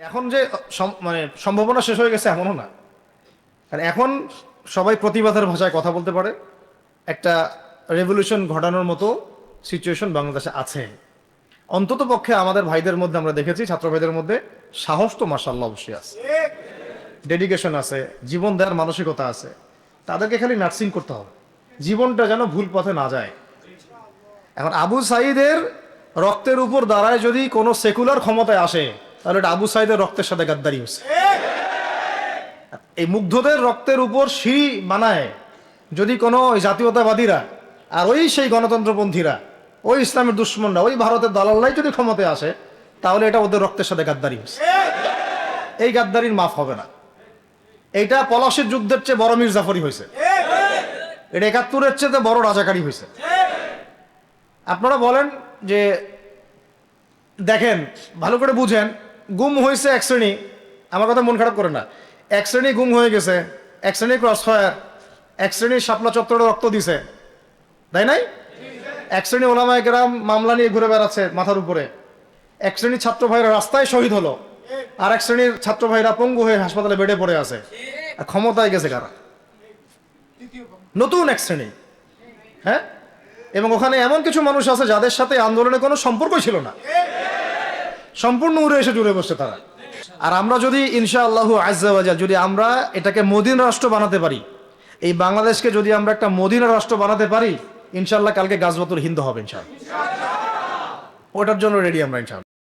এখন যে মানে সম্ভাবনা শেষ হয়ে গেছে এমনও না। আর এখন সবাই প্রতিবাদের ভাষায় কথা বলতে পারে। একটা রেভলিউশন ঘটানোর মতো সিচুয়েশন বাংলাদেশে আছে। অন্তত পক্ষে আমাদের ভাইদের মধ্যে আমরা দেখেছি, ছাত্র ভাইদের মধ্যে সাহস তো মাশাআল্লাহ অবশ্যই আছে, ডেডিকেশন আছে, জীবন দেওয়ার মানসিকতা আছে। তাদেরকে খালি নার্সিং করতে হবে, জীবনটা যেন ভুল পথে না যায়। এখন আবু সাঈদের রক্তের উপর দাঁড়ায় যদি কোনো সেকুলার ক্ষমতায় আসে, তাহলে এটা আবু সাঈদের রক্তের সাথে গাদ্দারি হচ্ছে। এই মুগ্ধদের রক্তের উপর সিঁড়ি বানায় যদি কোনো জাতীয়তাবাদীরা আর ওই সেই গণতন্ত্রপন্থীরা, ওই ইসলামের দুশ্মনরা, ওই ভারতের দালাল্লাই যদি ক্ষমতায় আসে, তাহলে এটা ওদের রক্তের সাথে গাদ্দারি হচ্ছে। এই গাদ্দারির মাফ হবে না। এইটা পলাশির যুদ্ধের চেয়ে বড় মির্জাফরি হয়েছে, এটা ৭১-এর চেয়ে বড় রাজাকারী হয়েছে। আপনারা বলেন যে দেখেন, ভালো করে বুঝেন, গুম হয়েছে এক শ্রেণী, আমার কথা মন খারাপ করে না, এক শ্রেণী গুম হয়ে গেছে, এক শ্রেণী ক্রস ফায়ার, এক শ্রেণী শাপলা চত্বরে রক্ত দিছে, তাই নাই? এক শ্রেণী ওলামায়ে কেরাম মামলা নিয়ে ঘুরে বেড়াচ্ছে মাথার উপরে, এক শ্রেণীর ছাত্র ভাইরা রাস্তায় শহীদ হলো, আর এক শ্রেণীর ছাত্র ভাইরা পঙ্গু হয়ে হাসপাতালে বেডে পড়ে আছে। আর ক্ষমতায় গেছে কারা? নতুন এক শ্রেণী। হ্যাঁ, এবং ওখানে এমন কিছু মানুষ আছে যাদের সাথে আন্দোলনের কোনো সম্পর্কই ছিল না, সম্পূর্ণ উড়ে এসে জুড়ে বসছে তারা। আর আমরা যদি ইনশাআল্লাহু আজ্জা ওয়া জাল যদি আমরা এটাকে মদিনা রাষ্ট্র বানাতে পারি, এই বাংলাদেশকে যদি আমরা একটা মদিনা রাষ্ট্র বানাতে পারি, ইনশাআল্লাহ কালকে গাজওয়াতুল হিন্দ হবে ইনশাআল্লাহ। ওটার জন্য রেডি আমরা ইনশাআল্লাহ।